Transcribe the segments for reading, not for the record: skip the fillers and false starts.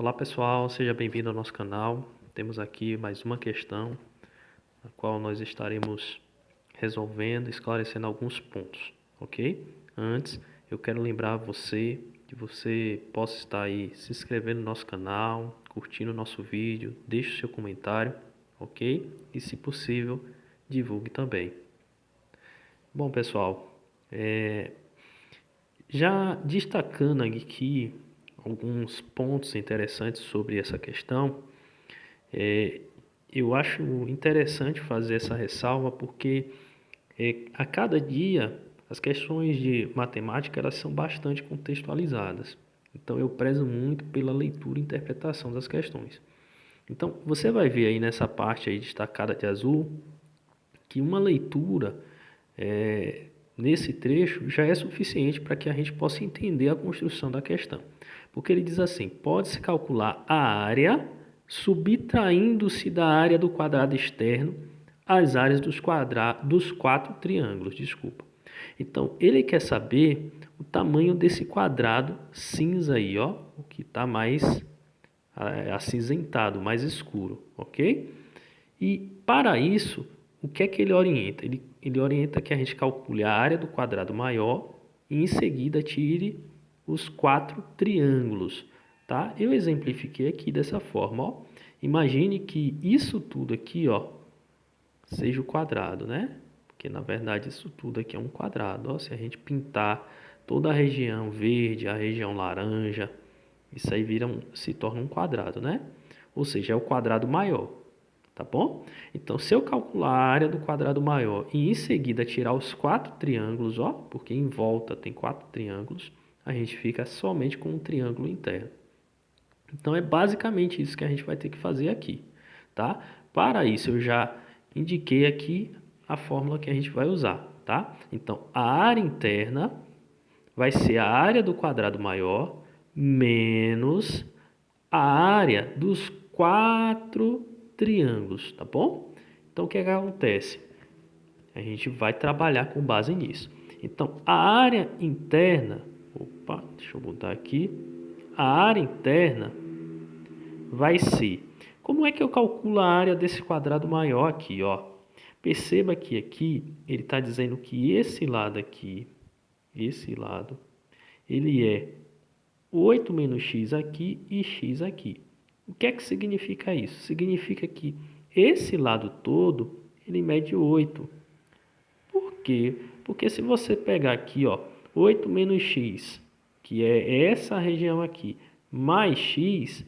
Olá pessoal, seja bem-vindo ao nosso canal. Temos aqui mais uma questão, a qual nós estaremos resolvendo, esclarecendo alguns pontos, ok? Antes, eu quero lembrar você que você possa estar aí se inscrevendo no nosso canal, curtindo o nosso vídeo, deixe o seu comentário, ok? E se possível, divulgue também. Bom pessoal, já destacando aqui alguns pontos interessantes sobre essa questão, eu acho interessante fazer essa ressalva porque a cada dia as questões de matemática elas são bastante contextualizadas. Então eu prezo muito pela leitura e interpretação das questões. Então você vai ver aí nessa parte aí destacada de azul que uma leitura nesse trecho já é suficiente para que a gente possa entender a construção da questão. Porque ele diz assim: pode-se calcular a área subtraindo-se da área do quadrado externo as áreas dos quatro triângulos. Desculpa. Então, ele quer saber o tamanho desse quadrado cinza aí, ó, o que está mais acinzentado, mais escuro, ok? E para isso, o que é que ele orienta? Ele orienta que a gente calcule a área do quadrado maior e em seguida tire os quatro triângulos, tá? Eu exemplifiquei aqui dessa forma, ó. Imagine que isso tudo aqui, ó, seja o quadrado, né? Porque na verdade isso tudo aqui é um quadrado, ó. Se a gente pintar toda a região verde, a região laranja, isso aí se torna um quadrado, né? Ou seja, é o quadrado maior. Tá bom? Então, se eu calcular a área do quadrado maior e em seguida tirar os quatro triângulos, ó, porque em volta tem quatro triângulos, a gente fica somente com um triângulo interno. Então, é basicamente isso que a gente vai ter que fazer aqui, tá? Para isso, eu já indiquei aqui a fórmula que a gente vai usar, tá? Então, a área interna vai ser a área do quadrado maior menos a área dos quatro triângulos, tá bom? Então, o que acontece? A gente vai trabalhar com base nisso. Então, a área interna, deixa eu botar aqui, a área interna vai ser, como é que eu calculo a área desse quadrado maior aqui, ó? Perceba que aqui ele está dizendo que esse lado aqui, esse lado, ele é 8 menos x aqui e x aqui. O que é que significa isso? Significa que esse lado todo, ele mede 8. Por quê? Porque se você pegar aqui, ó, 8 menos x, que é essa região aqui, mais x,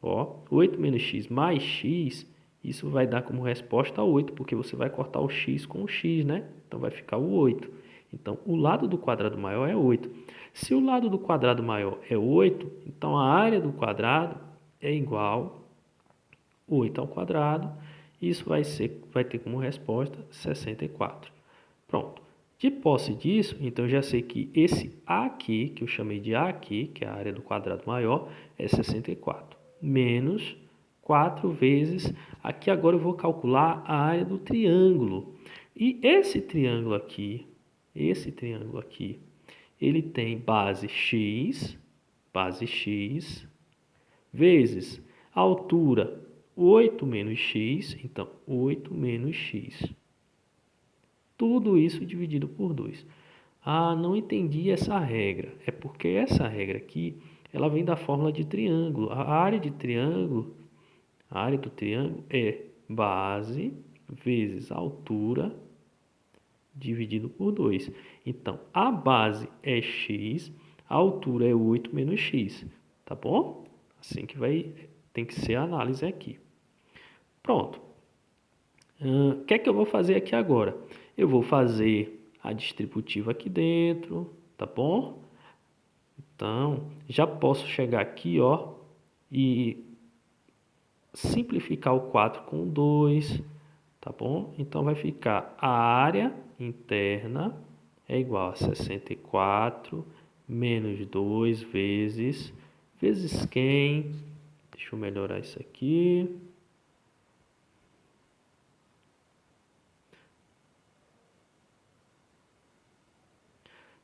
ó, 8 menos x mais x, isso vai dar como resposta 8, porque você vai cortar o x com o x, né? Então vai ficar o 8. Então, o lado do quadrado maior é 8. Se o lado do quadrado maior é 8, então a área do quadrado é igual a 8 ao quadrado. Isso vai ter como resposta 64. Pronto. De posse disso, então eu já sei que esse A aqui, que eu chamei de A aqui, que é a área do quadrado maior, é 64. Menos 4 vezes, aqui agora eu vou calcular a área do triângulo. E esse triângulo aqui, ele tem base x, vezes a altura 8 menos x, então 8 menos x. Tudo isso dividido por 2. Ah, não entendi essa regra. É porque essa regra aqui, ela vem da fórmula de triângulo. A área do triângulo é base vezes a altura dividido por 2. Então, a base é x, a altura é 8 menos x. Tá bom? Assim que tem que ser a análise aqui. Pronto. O que é que eu vou fazer aqui agora? Eu vou fazer a distributiva aqui dentro, tá bom? Então, já posso chegar aqui, ó, e simplificar o 4 com 2, tá bom? Então, vai ficar a área interna é igual a 64 menos 2 vezes quem? Deixa eu melhorar isso aqui.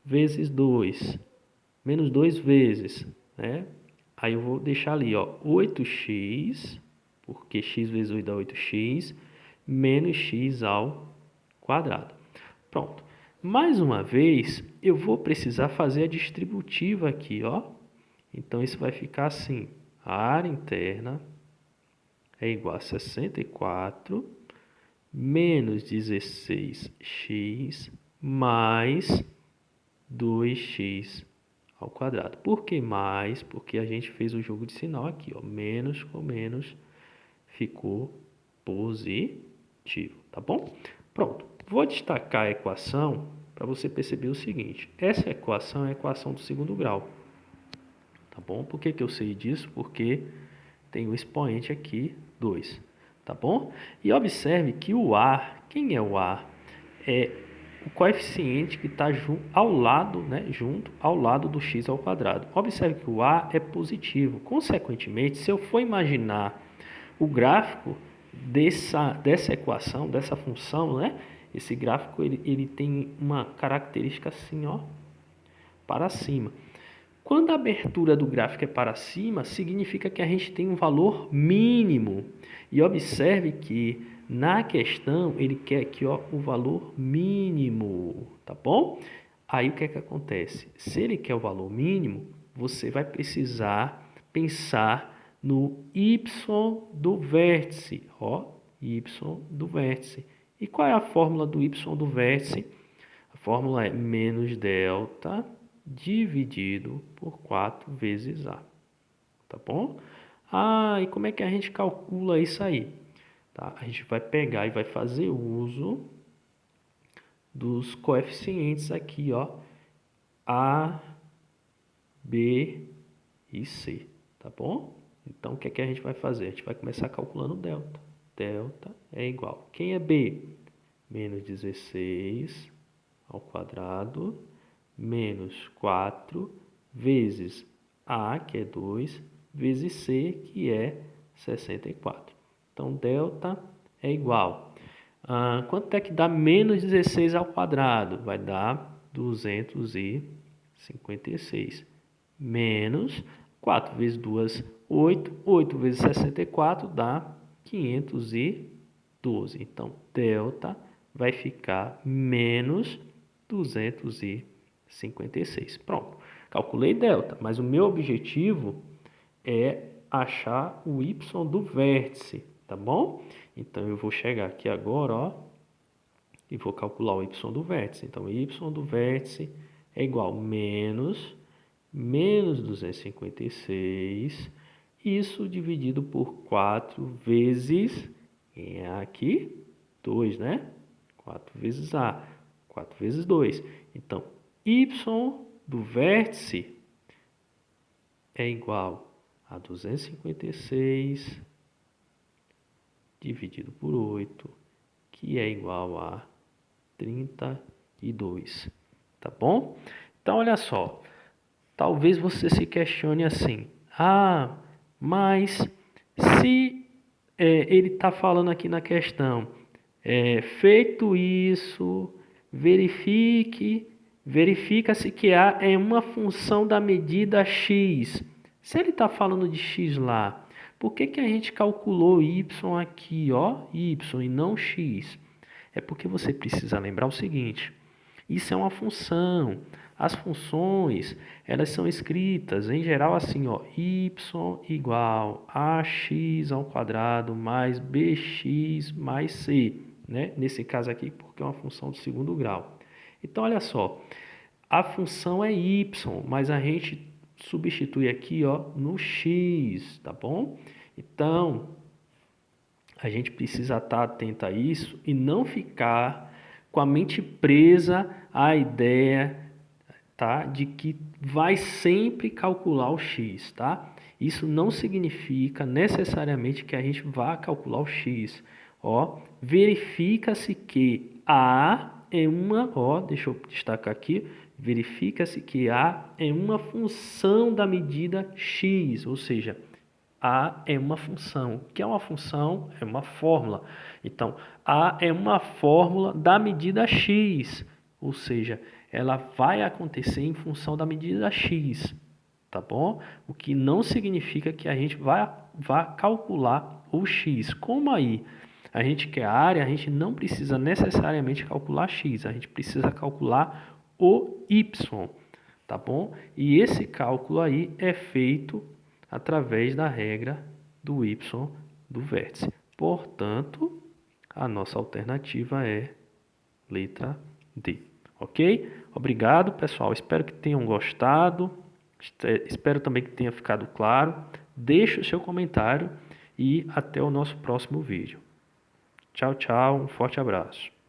Vezes 2, menos 2 vezes, né? Aí eu vou deixar ali, ó, 8x, porque x vezes 8 dá 8x, menos x ao quadrado. Pronto. Mais uma vez, eu vou precisar fazer a distributiva aqui, ó. Então, isso vai ficar assim. A área interna é igual a 64 menos 16x mais 2x ao quadrado. Por que mais? Porque a gente fez o jogo de sinal aqui, ó. Menos com menos ficou positivo, tá bom? Pronto. Vou destacar a equação para você perceber o seguinte. Essa equação é a equação do segundo grau, tá bom? Por que eu sei disso? Porque tem o expoente aqui, 2, tá bom? E observe que o A, quem é o A? É o coeficiente que está ao lado, né, junto ao lado do x ao quadrado. Observe que o A é positivo. Consequentemente, se eu for imaginar o gráfico dessa equação, dessa função, né, esse gráfico ele tem uma característica assim, ó, para cima. Quando a abertura do gráfico é para cima, significa que a gente tem um valor mínimo. E observe que na questão ele quer aqui, ó, o valor mínimo, tá bom? Aí o que é que acontece? Se ele quer o valor mínimo, você vai precisar pensar no y do vértice, ó, y do vértice. E qual é a fórmula do y do vértice? A fórmula é menos delta dividido por 4 vezes A, tá bom? Ah, e como é que a gente calcula isso aí? Tá? A gente vai pegar e vai fazer uso dos coeficientes aqui, ó, A, B e C, tá bom? Então, o que é que a gente vai fazer? A gente vai começar calculando delta. Delta é igual. Quem é B? Menos 16 ao quadrado, menos 4, vezes A, que é 2, vezes C, que é 64. Então, delta é igual. Quanto é que dá menos 16 ao quadrado? Vai dar 256. Menos 4 vezes 2, 8. 8 vezes 64 dá 512. Então, delta vai ficar menos 256. Pronto. Calculei delta, mas o meu objetivo é achar o y do vértice, tá bom? Então, eu vou chegar aqui agora, ó, e vou calcular o y do vértice. Então, y do vértice é igual a menos 256, isso dividido por 4 vezes, aqui, 2, né? 4 vezes A, 4 vezes 2. Então, y do vértice é igual a 256 dividido por 8, que é igual a 32, tá bom? Então, olha só, talvez você se questione assim, mas se ele está falando aqui na questão, feito isso, verifica-se que A é uma função da medida x. Se ele está falando de x lá, por que a gente calculou y aqui, ó, y e não x? É porque você precisa lembrar o seguinte, isso é uma função. As funções, elas são escritas em geral assim, ó, y igual a ax ao quadrado mais bx mais c, né? Nesse caso aqui, porque é uma função do segundo grau. Então, olha só, a função é y, mas a gente substitui aqui, ó, no x, tá bom? Então, a gente precisa estar atento a isso e não ficar com a mente presa à ideia, tá, de que vai sempre calcular o x, tá? Isso não significa necessariamente que a gente vá calcular o x. Ó, verifica-se que A é uma, ó, deixa eu destacar aqui, verifica-se que A é uma função da medida x, ou seja, A é uma função. O que é uma função? É uma fórmula. Então, A é uma fórmula da medida x, ou seja, ela vai acontecer em função da medida x. tá bom? O que não significa que a gente vá calcular o x. Como aí a gente quer a área, a gente não precisa necessariamente calcular x, a gente precisa calcular o y, tá bom? E esse cálculo aí é feito através da regra do y do vértice. Portanto, a nossa alternativa é letra D, ok? Obrigado, pessoal. Espero que tenham gostado. Espero também que tenha ficado claro. Deixe o seu comentário e até o nosso próximo vídeo. Tchau, tchau. Um forte abraço.